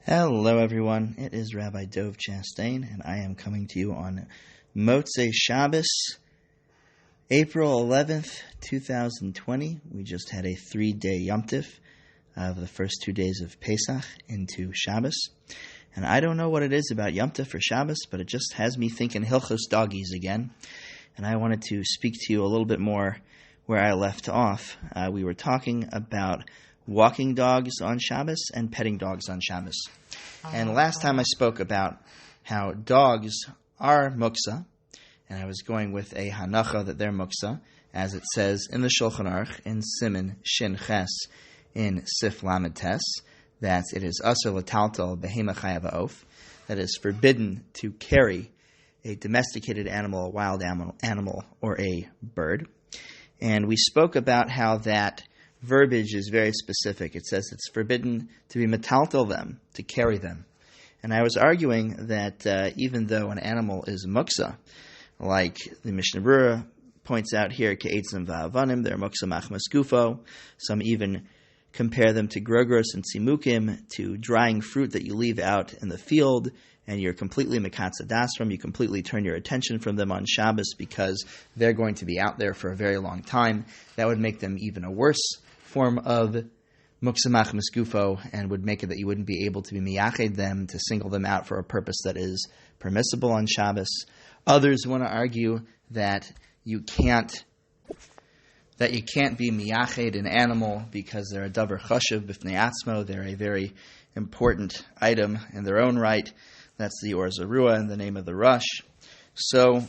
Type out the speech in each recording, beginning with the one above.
Hello everyone, it is Rabbi Dov Chastain, and I am coming to you on Motzei Shabbos, April 11th, 2020. We just had a 3-day Yom Tif of the first 2 days of Pesach into Shabbos. And I don't know what it is about Yom Tif or Shabbos, but it just has me thinking Hilchos doggies again. And I wanted to speak to you a little bit more where I left off. We were talking about walking dogs on Shabbos and petting dogs on Shabbos. And last time I spoke about how dogs are muksa, and I was going with a hanacha that they're muksa, as it says in the Shulchan Aruch in Siman Shin Ches in Sif Lamed Tes, that it is asur l'taltal behema chayav ha'of, that is forbidden to carry a domesticated animal, a wild animal, or a bird. And we spoke about how that verbiage is very specific. It says it's forbidden to be metaltal them, to carry them. And I was arguing that even though an animal is muksa, like the Mishnah Berurah points out here, ke'etzim va'avanim, they're muksa machmas gufo. Some even compare them to grogros and tzimukim, to drying fruit that you leave out in the field, and you're completely mekatzadas from, you completely turn your attention from them on Shabbos because they're going to be out there for a very long time. That would make them even a worse form of muksa machmas gufo, and would make it that you wouldn't be able to be miyached them, to single them out for a purpose that is permissible on Shabbos. Others want to argue that you can't be miyached an animal because they're a davar chashuv b'fnei atzmo, they're a very important item in their own right. That's the Or Zarua in the name of the Rush. So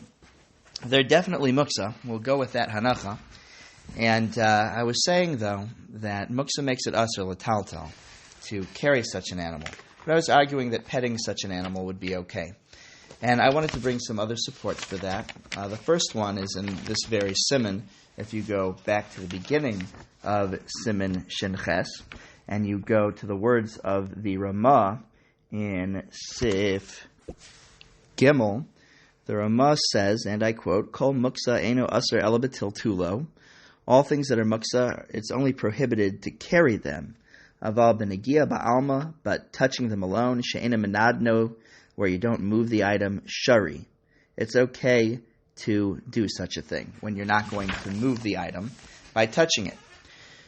they're definitely muksa. We'll go with that hanacha. And I was saying, though, that muksa makes it asur l'taltal, to carry such an animal. But I was arguing that petting such an animal would be okay. And I wanted to bring some other supports for that. The first one is in this very siman. If you go back to the beginning of Siman Shin Ches, and you go to the words of the Ramah in Sif Gimel, the Ramah says, and I quote, Kol muksa eino asur ela b'til tulo. All things that are muksa, it's only prohibited to carry them. Aval b'negia ba'alma, but touching them alone, she'ena menadno, where you don't move the item, shari. It's okay to do such a thing when you're not going to move the item by touching it.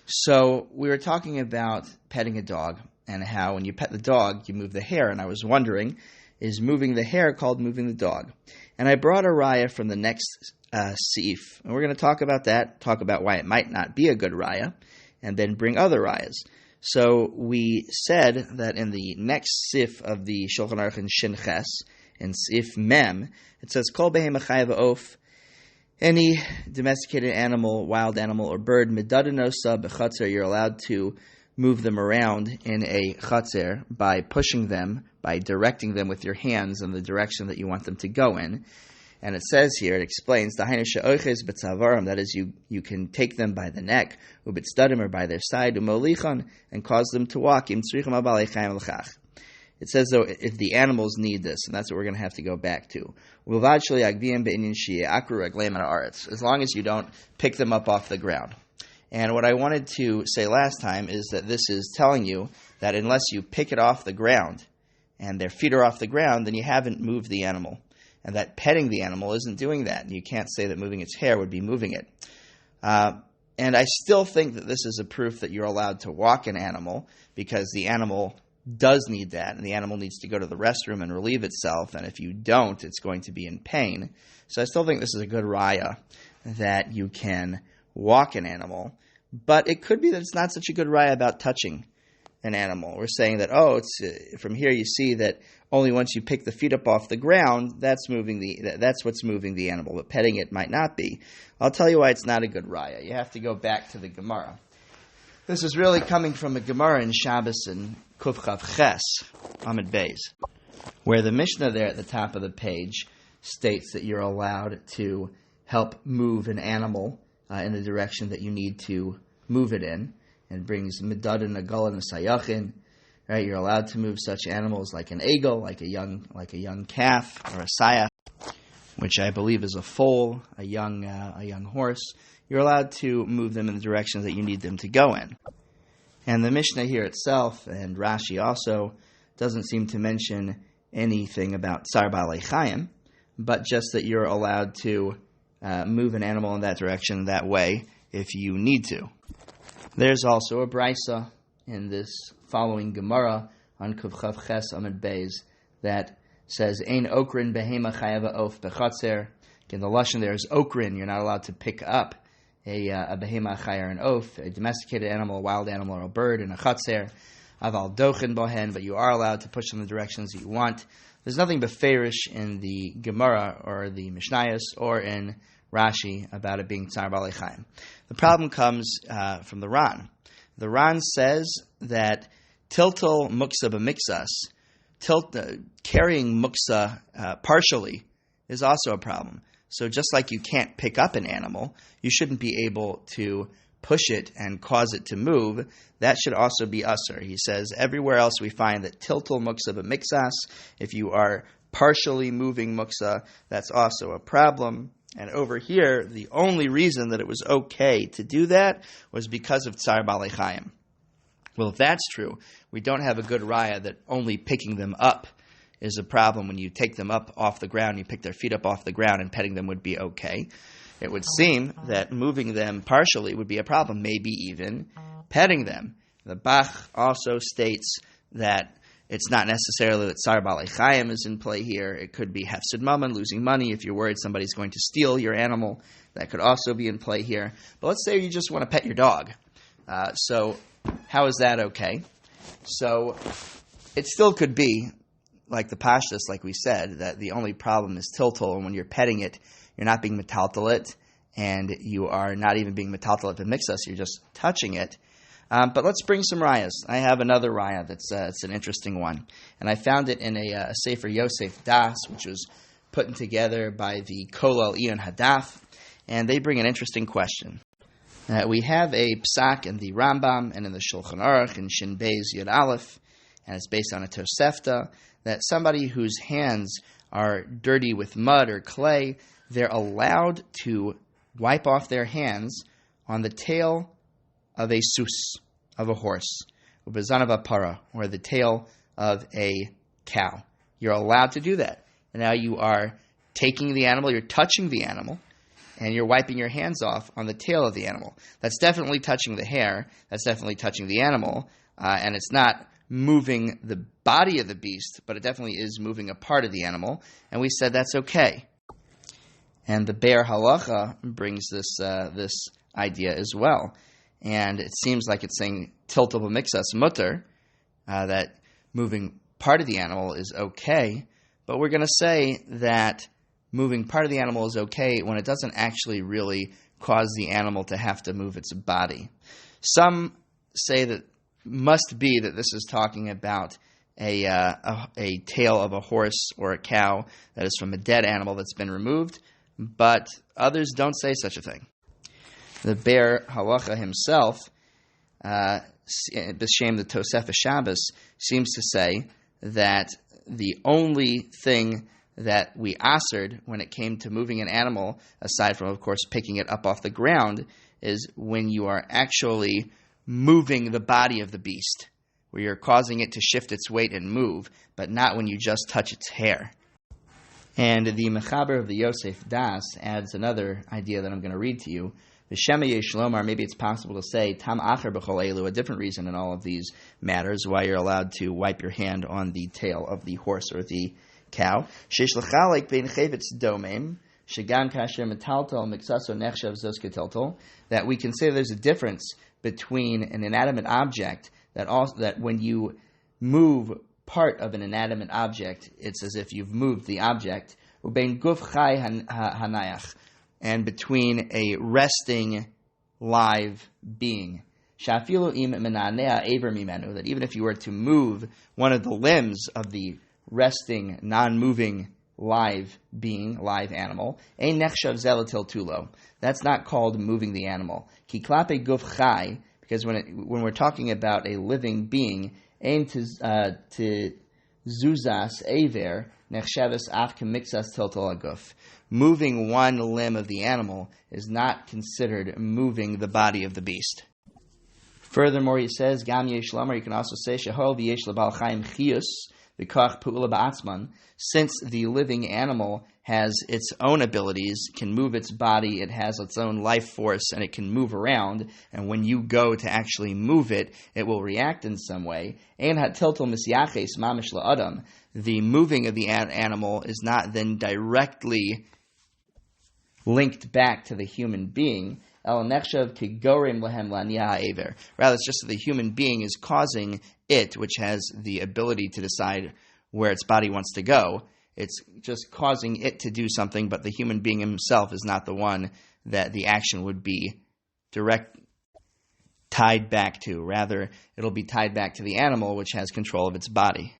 So we were talking about petting a dog, and how when you pet the dog, you move the hair. And I was wondering, is moving the hair called moving the dog? And I brought a raya from the next seif. And we're going to talk about that, talk about why it might not be a good raya, and then bring other rayas. So we said that in the next sif of the Shulchan Aruch in Shin Ches, in sif mem, it says, Kol behema chayav ha'of, any domesticated animal, wild animal, or bird, midadanosa b'chatzer, you're allowed to move them around in a chatzer by pushing them, by directing them with your hands in the direction that you want them to go in. And it says here, it explains, that is, you can take them by the neck, or by their side, and cause them to walk. It says, though, if the animals need this, and that's what we're going to have to go back to. As long as you don't pick them up off the ground. And what I wanted to say last time is that this is telling you that unless you pick it off the ground and their feet are off the ground, then you haven't moved the animal. And that petting the animal isn't doing that. And you can't say that moving its hair would be moving it. And I still think that this is a proof that you're allowed to walk an animal, because the animal does need that, and the animal needs to go to the restroom and relieve itself. And if you don't, it's going to be in pain. So I still think this is a good raya that you can walk an animal, but it could be that it's not such a good raya about touching an animal. We're saying that, it's from here you see that only once you pick the feet up off the ground, that's what's moving the animal, but petting it might not be. I'll tell you why it's not a good raya. You have to go back to the Gemara. This is really coming from a Gemara in Shabbos and Kuf Chav Ches, Amid Beis, where the Mishnah there at the top of the page states that you're allowed to help move an animal in the direction that you need to move it in, and brings midad and agal and sayachin. Right, you're allowed to move such animals like an eagle, like a young calf, or a sayach, which I believe is a foal, a young horse. You're allowed to move them in the directions that you need them to go in. And the Mishnah here itself, and Rashi also, doesn't seem to mention anything about Tsar Baalei Chayim, but just that you're allowed to move an animal in that direction that way if you need to. There's also a brisa in this following Gemara on Kuf Chav Ches Amud Beis that says, Ein okrin behema chayava of bechatzer. Again, the lashon there is okrin. You're not allowed to pick up a behema chayer, an oaf, a domesticated animal, a wild animal, or a bird in a chatzer. Aval dochen bohen, but you are allowed to push them in the directions that you want. There's nothing beferish in the Gemara or the Mishnayos or in Rashi about it being Tsar Baalei Chayim. The problem comes from the Ran. The Ran says that tiltal muksa b'mixas, carrying muksa partially is also a problem. So just like you can't pick up an animal, you shouldn't be able to push it and cause it to move. That should also be usher. He says everywhere else we find that tiltal muksa b'mixas, if you are partially moving muksa, that's also a problem. And over here, the only reason that it was okay to do that was because of Tsar Baalei Chayim. Well, if that's true, we don't have a good raya that only picking them up is a problem. When you take them up off the ground, you pick their feet up off the ground, and petting them would be okay. It would seem that moving them partially would be a problem, maybe even petting them. The Bach also states that it's not necessarily that Tsar Baalei Chayim is in play here. It could be hefsid mammon, losing money. If you're worried somebody's going to steal your animal, that could also be in play here. But let's say you just want to pet your dog. So how is that okay? So it still could be, like the pashtus, like we said, that the only problem is tiltal, and when you're petting it, you're not being metaltalit, and you are not even being metaltalit b'mixas, you're just touching it. But let's bring some rayas. I have another raya that's it's an interesting one. And I found it in a Sefer Yosef Das, which was put together by the Kolal Ion Hadaf, and they bring an interesting question. We have a psak in the Rambam and in the Shulchan Aruch in Shin Beis Yud Aleph, and it's based on a Tosefta, that somebody whose hands are dirty with mud or clay, they're allowed to wipe off their hands on the tail of a sus, of a horse, ubezan of a para, or the tail of a cow. You're allowed to do that. And now you are taking the animal, you're touching the animal, and you're wiping your hands off on the tail of the animal. That's definitely touching the hair, that's definitely touching the animal, and it's not moving the body of the beast, but it definitely is moving a part of the animal, and we said that's okay. And the Be'er Halacha brings this idea as well. And it seems like it's saying tiltal b'mixas mutter, that moving part of the animal is okay, but we're going to say that moving part of the animal is okay when it doesn't actually really cause the animal to have to move its body. Some say that must be that this is talking about a tail of a horse or a cow that is from a dead animal that's been removed, but others don't say such a thing. The Be'er Halacha himself, B'Shem the Tosefah Shabbos, seems to say that the only thing that we assered when it came to moving an animal, aside from, of course, picking it up off the ground, is when you are actually moving the body of the beast, where you're causing it to shift its weight and move, but not when you just touch its hair. And the Mechaber of the Yosef Das adds another idea that I'm going to read to you. The Shema Yesh Lomar, maybe it's possible to say Tam Acher B'chol Elu, a different reason in all of these matters why you're allowed to wipe your hand on the tail of the horse or the cow. Sheish L'chalek Bein Chevetz Domem, Shegam Kasher Metaltal Mixaso Nechshav Zos Keteltal, that we can say there's a difference between an inanimate object that when you move part of an inanimate object, it's as if you've moved the object, Ubein Guf Chai Hanayach, and between a resting live being. Shafilu im menanea aver mimenu, that even if you were to move one of the limbs of the resting, non-moving live being, live animal, ein nechshav zelatil tulo. That's not called moving the animal. Ki klape guf chai, because when we're talking about a living being, ein to zuzas aver nechshavas af kemixas tiltal aguf. Moving one limb of the animal is not considered moving the body of the beast. Furthermore, he says, Gam yesh lamar, you can also say, Shehol v'yesh lebal chaim chiyus, v'kach pu'ula ba'atzman. Since the living animal has its own abilities, can move its body, it has its own life force, and it can move around, and when you go to actually move it, it will react in some way. Ein hatiltul misyaches mamish la'adam. The moving of the animal is not then directly linked back to the human being. Rather, it's just that the human being is causing it, which has the ability to decide where its body wants to go. It's just causing it to do something, but the human being himself is not the one that the action would be tied back to. Rather, it'll be tied back to the animal, which has control of its body.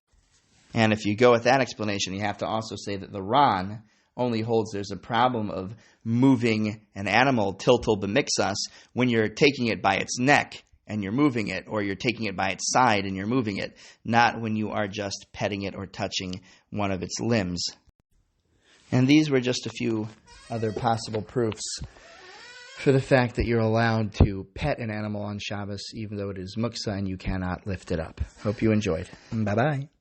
And if you go with that explanation, you have to also say that the Ran only holds there's a problem of moving an animal tiltul b'mixas when you're taking it by its neck and you're moving it, or you're taking it by its side and you're moving it, not when you are just petting it or touching one of its limbs. And these were just a few other possible proofs for the fact that you're allowed to pet an animal on Shabbos, even though it is muksa and you cannot lift it up. Hope you enjoyed. Bye-bye.